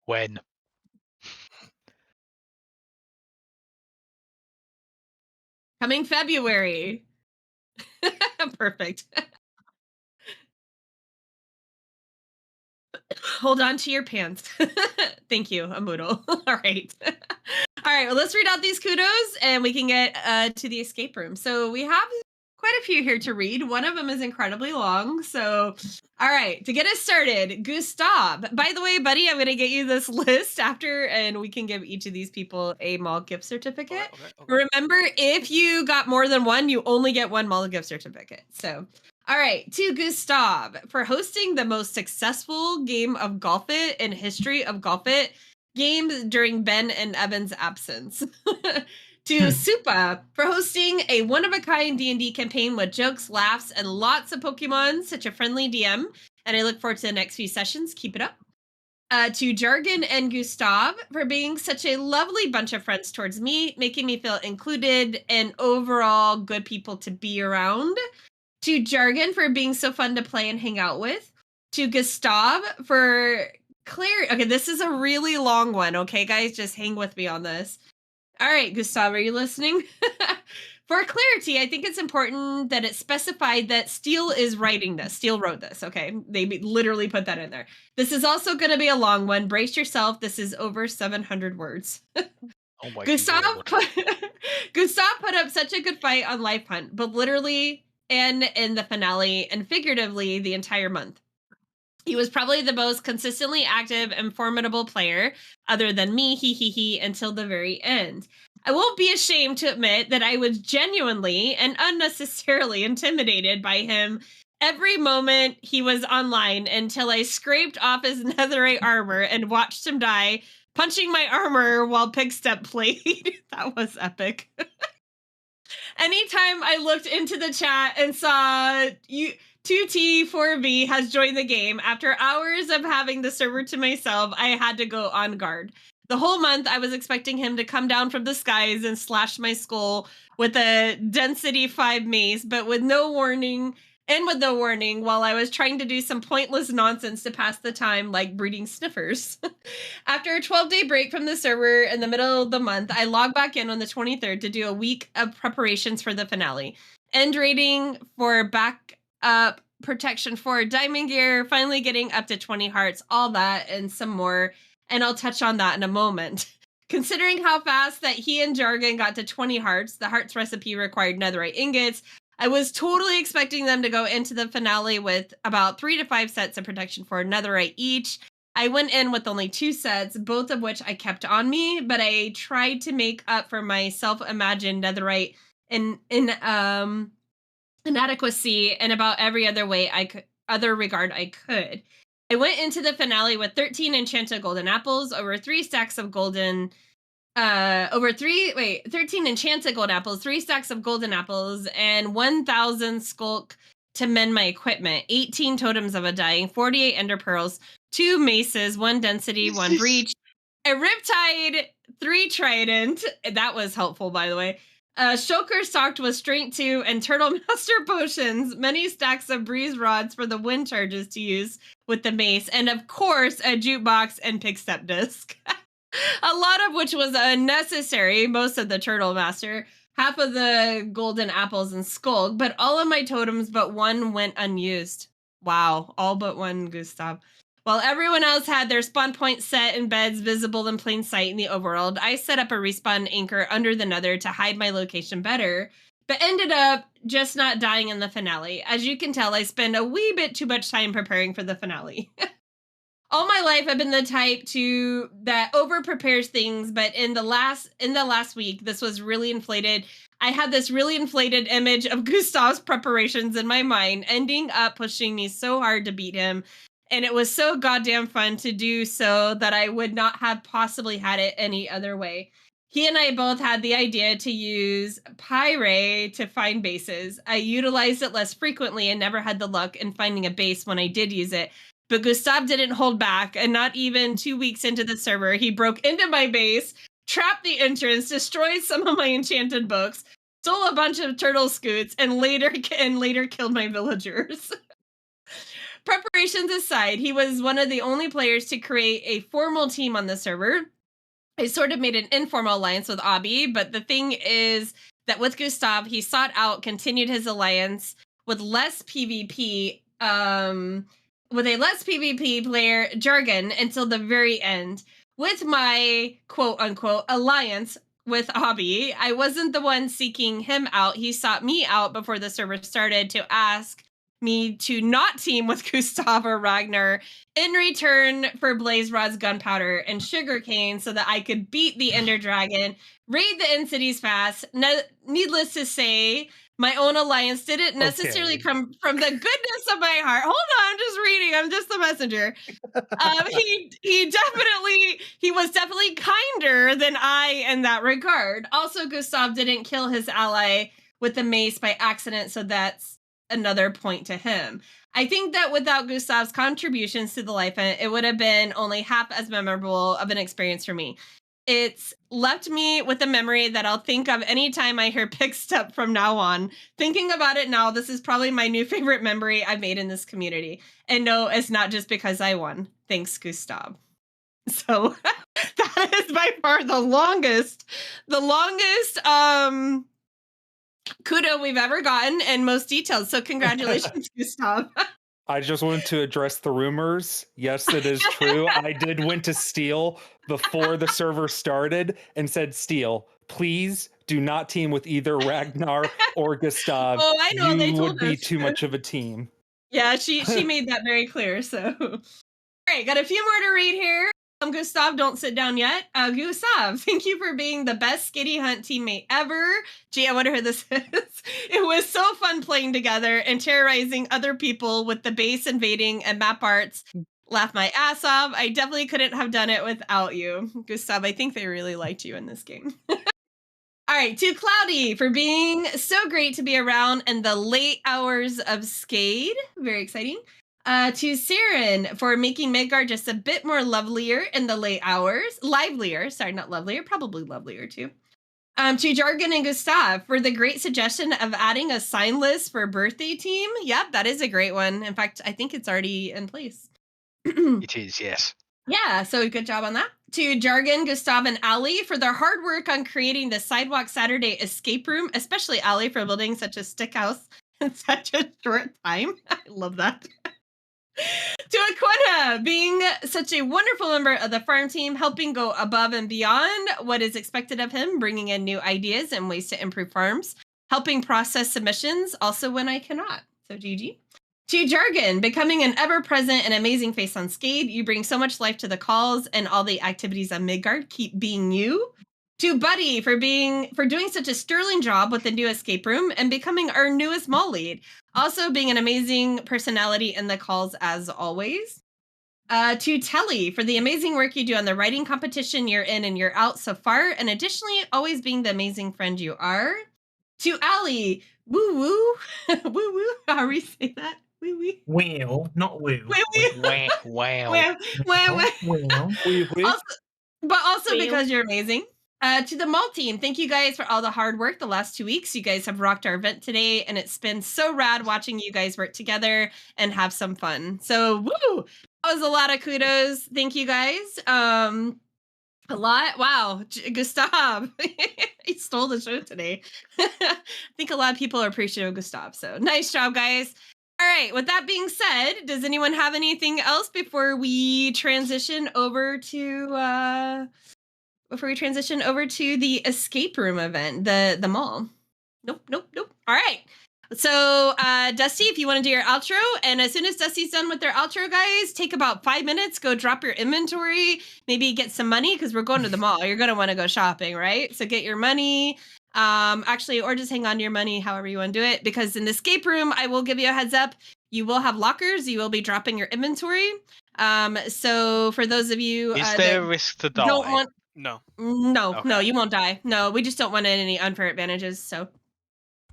Speaker 3: When?
Speaker 1: Coming February. Perfect. Hold on to your pants. Thank you, Amudo. All right. All right, well, let's read out these kudos and we can get to the escape room. So we have quite a few here to read. One of them is incredibly long. So, all right, to get us started, Gustav. By the way, buddy, I'm going to get you this list after and we can give each of these people a mall gift certificate. Okay. Remember, if you got more than one, you only get one mall gift certificate. So, all right, to Gustav for hosting the most successful game of Golf It in history of Golf It games during Ben and Evan's absence. To Supa for hosting a one-of-a-kind D&D campaign with jokes, laughs, and lots of Pokemon. Such a friendly DM, and I look forward to the next few sessions. Keep it up. To Jargon and Gustav for being such a lovely bunch of friends towards me, making me feel included and overall good people to be around. To Jargon for being so fun to play and hang out with. To Gustav for okay, this is a really long one. Okay, guys, just hang with me on this. All right, Gustav, are you listening? For clarity, I think it's important that it's specified that Steele is writing this. Steele wrote this, okay? They literally put that in there. This is also going to be a long one. Brace yourself. This is over 700 words.
Speaker 3: Oh my
Speaker 1: Gustav
Speaker 3: God.
Speaker 1: Gustav put up such a good fight on Life Hunt, but literally and in the finale and figuratively the entire month. He was probably the most consistently active and formidable player, other than me, he, until the very end. I won't be ashamed to admit that I was genuinely and unnecessarily intimidated by him every moment he was online until I scraped off his netherite armor and watched him die, punching my armor while Pigstep played. That was epic. Anytime I looked into the chat and saw 2T4V has joined the game, after hours of having the server to myself, I had to go on guard. The whole month, I was expecting him to come down from the skies and slash my skull with a density 5 mace, but with no warning, while I was trying to do some pointless nonsense to pass the time, like breeding sniffers. After a 12-day break from the server in the middle of the month, I logged back in on the 23rd to do a week of preparations for the finale. End rating for backup protection for diamond gear, finally getting up to 20 hearts, all that and some more. And I'll touch on that in a moment. Considering how fast that he and Jargon got to 20 hearts, the hearts recipe required netherite ingots. I was totally expecting them to go into the finale with about 3 to 5 sets of protection for netherite each. I went in with only 2 sets, both of which I kept on me, but I tried to make up for my self-imagined netherite inadequacy in about every other way regard I could. I went into the finale with 13 enchanted golden apples, over 3 stacks of golden 13 enchanted gold apples, 3 stacks of golden apples, and 1,000 skulk to mend my equipment, 18 totems of a dying, 48 ender pearls, 2 maces, 1 density, 1 breach, a riptide, 3 trident, that was helpful by the way, Shulker stocked with Strength 2 and Turtle Master potions, many stacks of breeze rods for the wind charges to use with the mace, and of course, a jukebox and pick step disc. A lot of which was unnecessary, most of the Turtle Master, half of the golden apples and skulk, but all of my totems but one went unused. Wow, all but one, Gustav. While everyone else had their spawn points set in beds visible in plain sight in the overworld, I set up a respawn anchor under the nether to hide my location better, but ended up just not dying in the finale. As you can tell, I spend a wee bit too much time preparing for the finale. All my life, I've been the type that over prepares things, but in the last week, this was really inflated. I had this really inflated image of Gustav's preparations in my mind, ending up pushing me so hard to beat him. And it was so goddamn fun to do so that I would not have possibly had it any other way. He and I both had the idea to use Pyre to find bases. I utilized it less frequently and never had the luck in finding a base when I did use it. But Gustav didn't hold back, and not even 2 weeks into the server, he broke into my base, trapped the entrance, destroyed some of my enchanted books, stole a bunch of turtle scoots, and later killed my villagers. Preparations aside, he was one of the only players to create a formal team on the server. I sort of made an informal alliance with Abi, but the thing is that with Gustav, he sought out, continued his alliance with a less PvP player, Jargon, until the very end. With my quote-unquote alliance with Abi, I wasn't the one seeking him out. He sought me out before the server started to ask me to not team with Gustav or Ragnar in return for Blaze Rod's gunpowder and sugarcane so that I could beat the Ender Dragon, raid the end cities fast. Needless to say, my own alliance didn't necessarily come from the goodness of my heart. Hold on, I'm just reading. I'm just the messenger. He was definitely kinder than I in that regard. Also, Gustav didn't kill his ally with the mace by accident, so that's another point to him. I think that without Gustav's contributions to the life event, it would have been only half as memorable of an experience for me. It's left me with a memory that I'll think of anytime I hear Pick Step from now on. Thinking about it now, this is probably my new favorite memory I've made in this community. And no, it's not just because I won. Thanks, Gustav. So that is by far the longest kudo we've ever gotten and most detailed. So congratulations, Gustav.
Speaker 6: I just wanted to address the rumors. Yes, it is true. I did went to Steel before the server started and said, Steel, please do not team with either Ragnar or Gustav.
Speaker 1: Oh, I know. They told
Speaker 6: would be
Speaker 1: us.
Speaker 6: too much of a team.
Speaker 1: Yeah, she made that very clear. So, all right, got a few more to read here. Gustav, don't sit down yet. Gustav, thank you for being the best Skade Hunt teammate ever. Gee, I wonder who this is. It was so fun playing together and terrorizing other people with the base invading and map arts. Laugh my ass off. I definitely couldn't have done it without you. Gustav, I think they really liked you in this game. All right, to Cloudy for being so great to be around in the late hours of Skade. Very exciting. To Siren for making Midgard just a bit more livelier in the late hours. Livelier, sorry, not lovelier, probably lovelier too. To Jargon and Gustav for the great suggestion of adding a sign list for birthday team. Yep, that is a great one. In fact, I think it's already in place.
Speaker 3: It is, yes.
Speaker 1: Yeah, so good job on that. To Jargon, Gustav, and Ali for their hard work on creating the Sidewalk Saturday escape room, especially Ali for building such a stick house in such a short time. I love that. To Aquina, being such a wonderful member of the farm team, helping go above and beyond what is expected of him, bringing in new ideas and ways to improve farms, helping process submissions, also when I cannot. So GG. To Jargon, becoming an ever-present and amazing face on Skade, you bring so much life to the calls and all the activities on Midgard. Keep being you. To Buddy for doing such a sterling job with the new escape room and becoming our newest mall lead. Also being an amazing personality in the calls as always. To Telly for the amazing work you do on the writing competition year in and year out so far, and additionally always being the amazing friend you are. To Ali, woo woo, woo woo. How do we say that? Woo woo.
Speaker 5: Well, not woo.
Speaker 3: Wow.
Speaker 1: Well. Also, but also because you're amazing. To the mall team, thank you guys for all the hard work the last 2 weeks. You guys have rocked our event today, and it's been so rad watching you guys work together and have some fun. So, woo! That was a lot of kudos. Thank you guys. A lot. Wow, Gustav, he stole the show today. I think a lot of people are appreciative of Gustav. So nice job, guys. All right. With that being said, does anyone have anything else before we transition over to? Before we transition over to the escape room event, the mall. Nope. All right. So, Dusty, if you want to do your outro, and as soon as Dusty's done with their outro, guys, take about 5 minutes, go drop your inventory, maybe get some money, because we're going to the mall. You're going to want to go shopping, right? So get your money, actually, or just hang on to your money, however you want to do it, because in the escape room, I will give you a heads up, you will have lockers, you will be dropping your inventory. So for those of you
Speaker 3: is there a risk to die?
Speaker 1: Don't want
Speaker 3: No,
Speaker 1: no, you won't die. No, we just don't want any unfair advantages. So,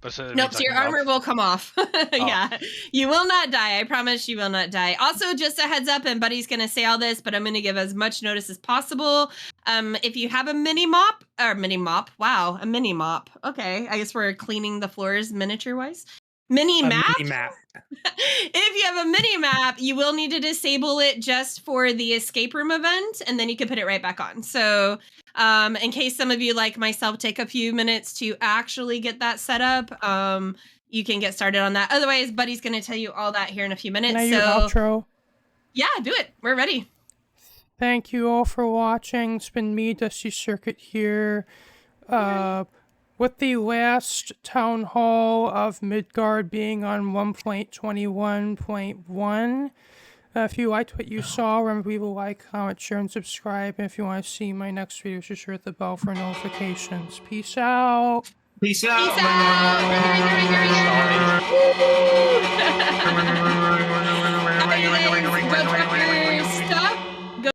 Speaker 1: nope. So your armor will come off. Yeah, you will not die. I promise you will not die. Also, just a heads up, and Buddy's gonna say all this, but I'm gonna give as much notice as possible. If you have a mini mop. Wow, a mini mop. Okay, I guess we're cleaning the floors miniature wise. Mini map. If you have a mini map, you will need to disable it just for the escape room event, and then you can put it right back on. So, in case some of you, like myself, take a few minutes to actually get that set up, you can get started on that. Otherwise, Buddy's going to tell you all that here in a few minutes.
Speaker 2: Can I do outro?
Speaker 1: Yeah, do it. We're ready.
Speaker 2: Thank you all for watching. It's been me, Dusty Circuit here. With the last town hall of Midgard being on 1.21.1. If you liked what you saw, remember to like, comment, share, and subscribe. And if you want to see my next video, just hit the bell for notifications. Peace out.
Speaker 5: Peace out.
Speaker 1: Peace out.